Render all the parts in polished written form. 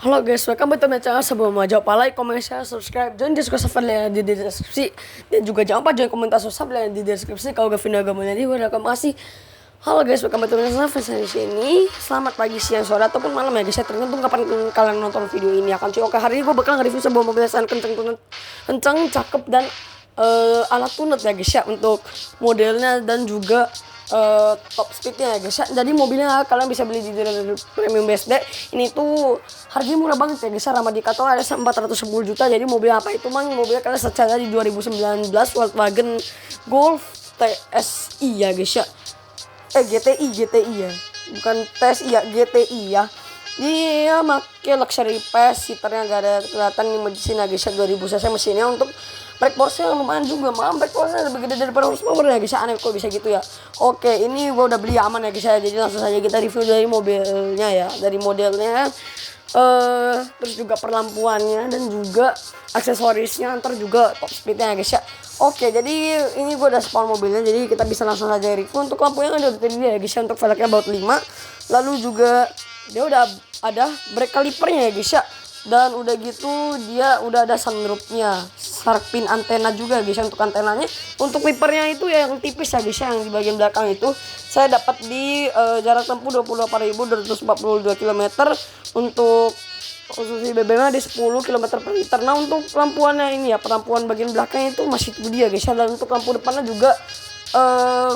Halo guys, welcome back to my channel. Sebelum jangan lupa like, comment, share, subscribe, join Discord server yang di deskripsi. Dan juga jangan lupa join komunitas WhatsApp yang di deskripsi. Kalau gak video agama jadi welcome kasih. Halo guys, welcome back to my channel. Di sini selamat pagi, siang, sore ataupun malam ya guys. Tergantung kapan kalian nonton video ini akan cuy. Oke, hari ini gue bakal nge-review sebuah mobil kenceng, cakep dan alat tunet ya guys ya, untuk modelnya dan juga top speednya ya guys ya. Jadi mobilnya kalian bisa beli di dealer premium BSD. Ini tuh harganya murah banget ya guys ya. Ramadikato ada 410 juta. Jadi mobil apa itu mang? Mobilnya kalian secara di 2019 Volkswagen Golf TSI ya guys ya. GTI ya, bukan TSI ya, GTI ya. Dia pakai luxury pass, seaternya gak ada kelihatan nih mesin ya guys ya. 2000 cc mesinnya. Untuk brake force-nya lumayan juga, malah brake force-nya lebih gede daripada horsepower ya guys ya. Aneh kok bisa gitu ya. Oke, ini gua udah beli aman ya guys ya. Jadi langsung saja kita review dari mobilnya ya, dari modelnya, terus juga perlampuannya dan juga aksesorisnya, ntar juga top speednya ya guys ya. Oke, jadi ini gue udah spawn mobilnya, jadi kita bisa langsung saja review. Untuk lampunya ada tadi ya guys ya, untuk velgnya baut 5. Lalu juga dia udah ada brake calipernya ya guys ya. Dan udah gitu dia udah ada sunroofnya, shark fin antena juga guys ya untuk antenanya. Untuk wipernya itu ya yang tipis ya guys ya, yang di bagian belakang itu saya dapat di jarak tempuh 28.242 km. Untuk konsumsi BBM di 10 km per liter. Nah untuk lampuannya ini ya, perampuan bagian belakangnya itu masih 2D ya guys ya. Dan untuk lampu depannya juga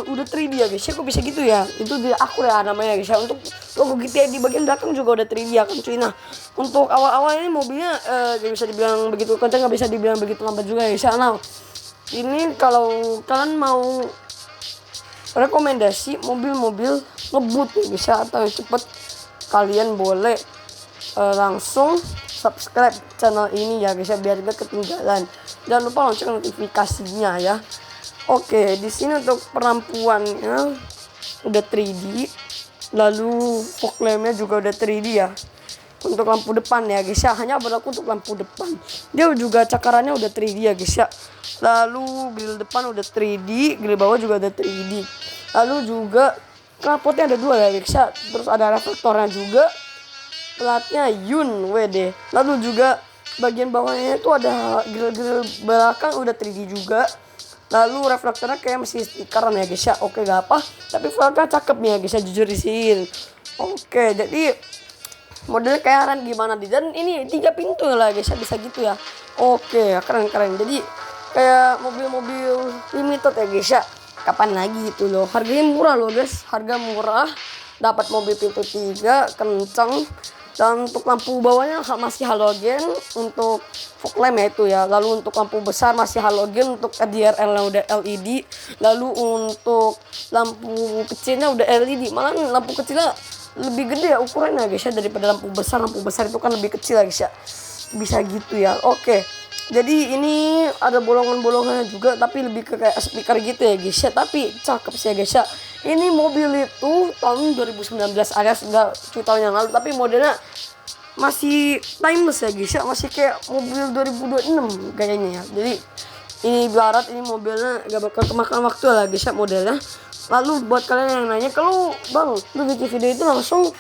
udah 3D ya guys ya. Kok bisa gitu ya, itu di akur ya namanya guys ya. Untuk logo GTI di bagian belakang juga udah 3D ya kan cuy. Nah untuk awal-awal ini mobilnya gak bisa dibilang begitu kencang, gak bisa dibilang begitu lambat juga ya guys ya. Nah ini kalau kalian mau rekomendasi mobil-mobil ngebut ya guys ya, atau yang cepet, kalian boleh langsung subscribe channel ini ya guys ya, biar gak ketinggalan. Jangan lupa lonceng notifikasinya ya. Oke, di sini untuk perampuannya udah 3D, lalu fog lampnya juga udah 3D ya. Untuk lampu depan ya guys ya, hanya berlaku untuk lampu depan. Dia juga cakarannya udah 3D ya guys ya. Lalu grill depan udah 3D, grill bawah juga udah 3D. Lalu juga knalpotnya ada 2 ya guys ya. Terus ada reflektornya juga. Platnya Yun WD. Lalu juga bagian bawahnya itu ada grill belakang udah 3D juga. Lalu reflektornya kayak masih stikeran ya guys ya. Oke, gak apa, tapi velgnya cakep nih ya guys ya, jujur disin. Oke, jadi modelnya kayak Ran gimana di, dan ini 3 pintu lah guys ya, bisa gitu ya. Oke, keren. Jadi kayak mobil-mobil limited ya guys ya. Kapan lagi itu loh, harganya murah loh guys, harga murah. Dapat mobil pintu 3 kenceng. Dan untuk lampu bawahnya masih halogen. Untuk fog lamp ya itu ya. Lalu untuk lampu besar masih halogen. Untuk DRL nya udah LED. Lalu untuk lampu kecilnya udah LED. Malah lampu kecilnya lebih gede ya ukurannya guys ya daripada lampu besar. Lampu besar itu kan lebih kecil ya guys ya. Bisa gitu ya. Oke, jadi ini ada bolongan-bolongannya juga, tapi lebih ke kayak speaker gitu ya guys ya. Tapi cakep sih ya guys ya. Ini mobil itu tahun 2019 alias enggak 2 tahun yang lalu, tapi modelnya masih timeless ya guys ya. Masih kayak mobil 2026 kayaknya ya. Jadi ini barat, ini mobilnya gak bakal kemakan waktu lah guys ya modelnya. Lalu buat kalian yang nanya, kalau bang lu bikin video itu langsung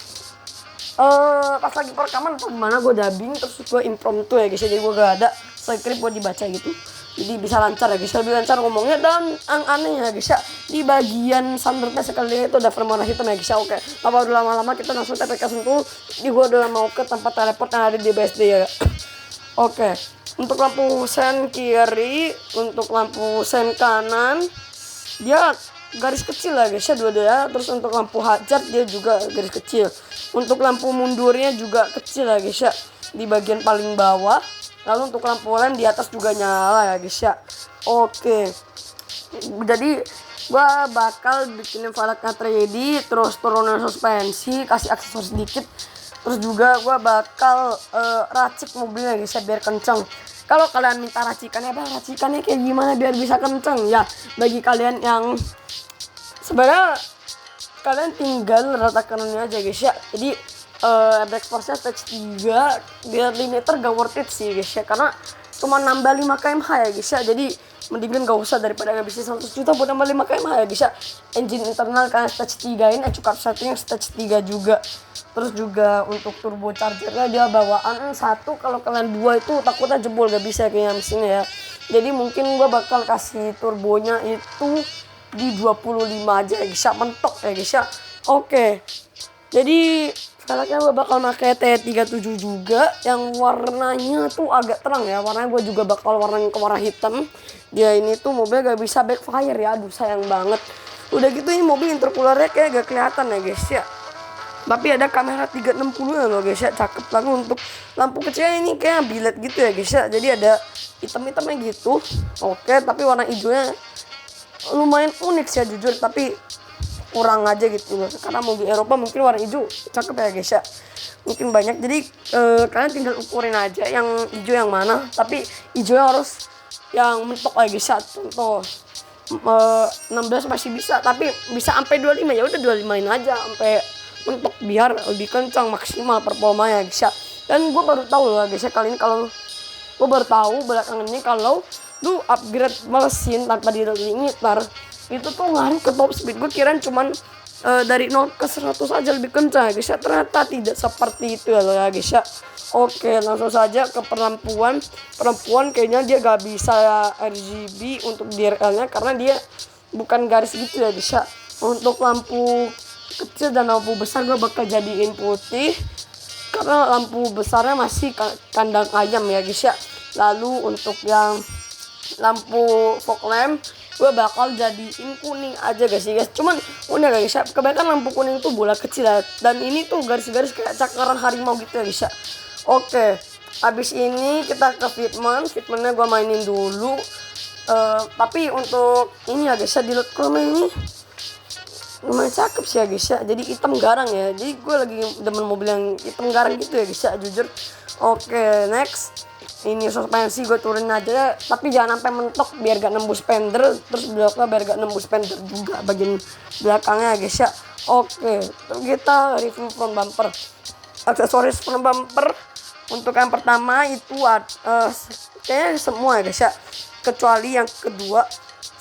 pas lagi perekaman atau gimana, gue dubbing terus gue impromptu ya guys ya. Jadi gue gak ada script buat dibaca gitu, jadi bisa lancar ya guys, lebih lancar ngomongnya. Dan yang aneh ya guys ya, di bagian sunroofnya sekali itu ada warna hitam ya guys ya. Oke, apa udah lama-lama kita langsung TPK sentuh. Jadi gue udah mau ke tempat teleport yang ada di BSD ya. Oke, untuk lampu sen kiri, untuk lampu sen kanan dia garis kecil lah guys ya, dua-duanya. Terus untuk lampu hajat dia juga garis kecil. Untuk lampu mundurnya juga kecil lah guys ya, di bagian paling bawah. Lalu untuk lampu lem di atas juga nyala ya guys ya. Oke, jadi gua bakal bikinin velgnya 3D, terus turunin suspensi, kasih aksesoris sedikit. Terus juga gua bakal racik mobilnya guys ya, biar kenceng. Kalau kalian minta racikannya, racikannya kayak gimana biar bisa kenceng ya, bagi kalian yang sebenarnya kalian tinggal ratakan aja guys ya. Jadi brake force-nya stage 3 biar limiter gak worth it sih guys ya, karena cuma nambah 5 km/h ya guys ya. Jadi mendingan gak usah daripada ngabisin 100 juta buat nambah 5 km/h ya guys ya. Engine internal kan stage 3 ini, cukup setting stage 3 juga. Terus juga untuk turbo chargernya dia bawaan satu, kalau kalian dua itu takutnya jebol, gak bisa kayaknya mesinnya ya. Jadi mungkin gue bakal kasih turbonya itu di 25 aja ya guys ya, mentok ya guys ya. Oke, jadi sekarang gue bakal pakai T37 juga yang warnanya tuh agak terang ya. Warnanya gue juga bakal warnain ke warna hitam. Dia ini tuh mobil gak bisa backfire ya, aduh sayang banget. Udah gitu ini mobil intercoolernya kayak gak kelihatan ya guys ya. Tapi ada kamera 360 ya loh guys ya, cakep banget. Untuk lampu kecilnya ini kayak bilet gitu ya guys ya. Jadi ada hitam-hitamnya gitu. Oke, tapi warna hijaunya lumayan unik sih ya jujur, tapi kurang aja gitu loh. Karena mobil Eropa mungkin warna hijau cakep ya guys ya. Mungkin banyak, jadi kalian tinggal ukurin aja yang hijau yang mana. Tapi hijaunya harus yang mentok ya guys ya. Contoh 16 masih bisa, tapi bisa sampai 25 ya udah 25-in aja sampai mentok biar lebih kencang maksimal performanya guys ya. Dan gue baru tahu loh guys ya kali ini, kalau gue baru tahu belakangan ini kalau lu upgrade mesin tanpa di limiter itu tuh ngaruh ke top speed. Gue kirain cuman dari 0 ke 100 aja lebih kencang ya guys ya. Ternyata tidak seperti itu ya loh ya guys ya. Oke, langsung saja ke perempuan kayaknya dia gak bisa RGB untuk DRL nya karena dia bukan garis gitu ya guys ya. Untuk lampu kecil dan lampu besar gue bakal jadiin putih karena lampu besarnya masih kandang ayam ya guys ya. Lalu untuk yang lampu fog lamp gue bakal jadiin kuning aja guys. Cuman udah guys ya, kebanyakan lampu kuning tuh bola kecil ya, dan ini tuh garis-garis kayak cakaran harimau gitu ya guys ya. Oke, habis ini kita ke fitmentnya gue mainin dulu. Tapi untuk ini ya guys ya, di load chrome ini lumayan cakep sih ya guys ya. Jadi hitam garang ya. Jadi gue lagi demen mobil yang hitam garang gitu ya guys ya jujur. Oke, next. Ini suspensi gue turunin aja, tapi jangan sampai mentok biar gak nembus fender. Terus belakangnya biar gak nembus fender juga bagian belakangnya guys ya. Oke, terus kita review front bumper. Aksesoris front bumper untuk yang pertama itu kayaknya semua ya guys ya, kecuali yang kedua.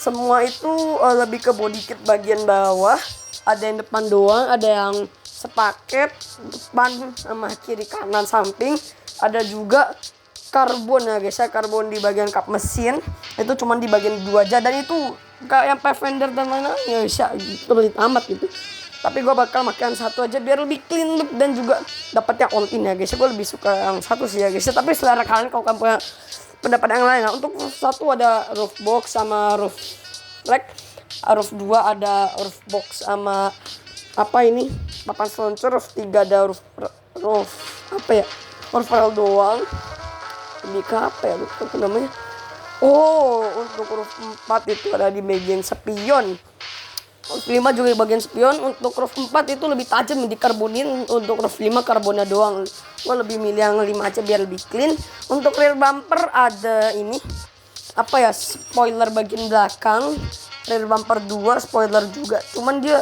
Semua itu lebih ke body kit bagian bawah. Ada yang depan doang, ada yang sepaket depan sama kiri kanan samping. Ada juga karbon ya guys ya, karbon di bagian kap mesin. Itu cuma di bagian dua aja, dan itu gak yang fender dan lain-lain ya guys ya, terlalu amat gitu. Tapi gue bakal makan satu aja biar lebih clean look dan juga dapatnya all in ya guys ya. Gue lebih suka yang satu sih ya guys ya, tapi selera kalian kalau kalian punya pendapat yang lain. Nah, untuk satu ada roof box sama roof rack. Roof 2 ada roof box sama apa ini, papan seluncur. Roof 3 ada roof apa ya, roof rail doang. Lebih ke apa ya, lupa namanya. Oh, untuk roof 4 itu ada di bagian spion. Roof 5 juga di bagian spion. Untuk roof 4 itu lebih tajam dikarbonin. Untuk roof 5 karbonnya doang. Gue lebih milih yang 5 aja biar lebih clean. Untuk rear bumper ada ini apa ya, spoiler bagian belakang. Rear bumper 2 spoiler juga, cuman dia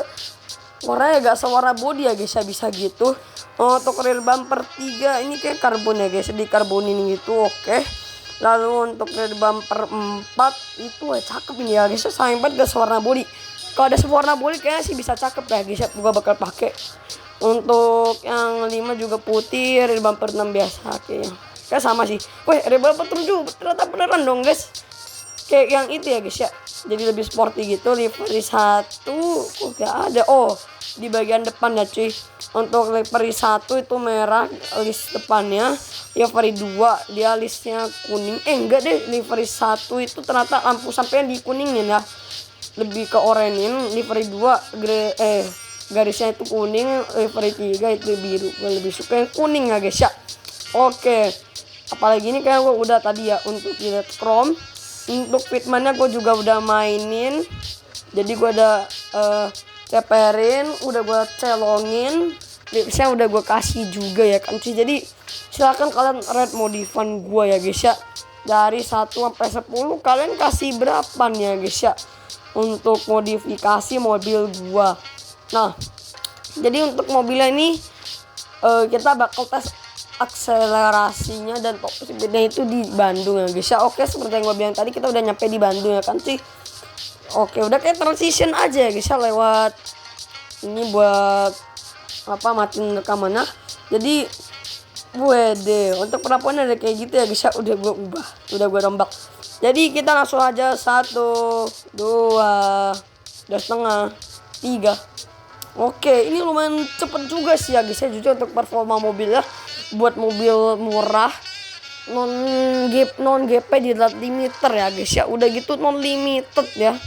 warnanya agak sewarna body ya guys ya, bisa gitu. Untuk rear bumper 3 ini kayak karbon ya guys, dikarbonin gitu. Oke. Lalu untuk rear bumper 4 itu cakep ini ya guys, sayang banget gak sewarna body. Kalau ada sewarna body kayaknya sih bisa cakep ya guys ya, gua bakal pakai. Untuk yang 5 juga putih, rear bumper 6 biasa kayaknya. Kayak sama sih. Weh, rear bumper 7 ternyata beneran dong guys. Kayak yang itu ya guys ya. Jadi lebih sporty gitu. Livery 1 kok gak ada. Oh, di bagian depan ya cuy. Untuk livery 1 itu merah list depannya. Livery 2 dia listnya kuning. Enggak deh, livery 1 itu ternyata lampu sampainya dikuningin ya. Lebih ke orenin. Livery 2 garisnya itu kuning. Livery 3 itu biru. Gue lebih suka yang kuning ya guys ya. Oke. Apalagi ini kayak gue udah tadi ya untuk lihat chrome. Untuk fitmentnya gue juga udah mainin. Jadi gue udah ceperin, udah gue celongin, lipsnya udah gue kasih juga ya kan sih. Jadi silakan kalian rate modifan gue ya guys ya. Dari 1 sampai 10 kalian kasih berapa nih ya guys ya untuk modifikasi mobil gue. Nah, jadi untuk mobilnya ini kita bakal tes akselerasinya dan top speednya itu di Bandung ya guys ya. Oke, seperti yang gue bilang tadi, kita udah nyampe di Bandung ya kan sih. Oke, udah kayak transition aja ya guys ya, lewat ini buat matiin rekamannya. Jadi wede, untuk perapuannya ada kayak gitu ya guys ya. Udah gue ubah, udah gue rombak. Jadi kita langsung aja 1, 2, 2,5, 3. Oke, ini lumayan cepet juga sih ya guys ya, jujur untuk performa mobilnya. Buat mobil murah, non GP di limiter ya guys ya. Udah gitu non limited ya.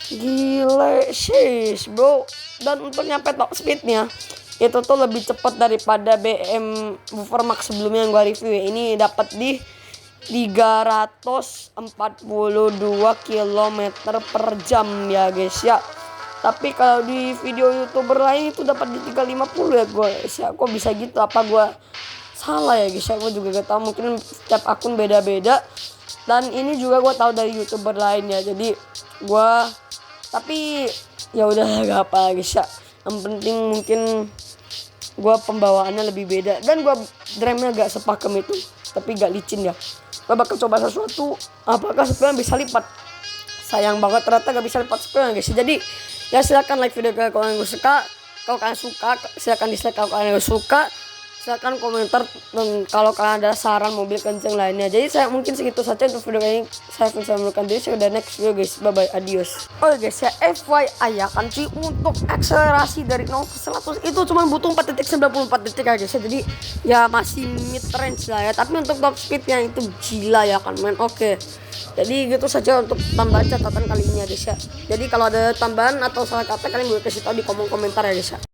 Gile sih bro. Dan untuk nyampe top speednya itu tuh lebih cepat daripada BM Buffer Max sebelumnya yang gua review ya. Ini dapat di 342 km per jam ya guys ya. Tapi kalau di video YouTuber lain itu dapat di 350 ya guys ya. Kok bisa gitu? Apa gua salah ya guys ya? Gua juga gak tahu, mungkin setiap akun beda-beda. Dan ini juga gua tahu dari YouTuber lainnya. Jadi gua, tapi ya udah gak apa guys ya. Yang penting mungkin gua pembawaannya lebih beda dan gua drumnya gak sepakem itu, tapi gak licin ya. Gua bakal coba sesuatu, apakah spion bisa lipat. Sayang banget ternyata gak bisa lipat spion guys. Jadi ya silakan like video kalau kalian suka. Kalau kalian suka silakan dislike, kalau kalian gak suka silakan komentar. Dan kalau kalian ada saran mobil kenceng lainnya. Jadi saya mungkin segitu saja untuk video ini. Saya Vincent menurutkan diri. Saya udah next video guys. Bye bye, adios. Oke guys ya, FYI ya kan cuy, untuk akselerasi dari 0 ke 100 itu cuma butuh 4.94 detik aja guys ya. Jadi ya masih mid range lah ya. Tapi untuk top speednya itu gila ya kan men. Oke, jadi gitu saja untuk tambahan catatan kali ini ya guys ya. Jadi kalau ada tambahan atau salah kata kalian boleh kasih tahu di kolom komentar ya guys ya.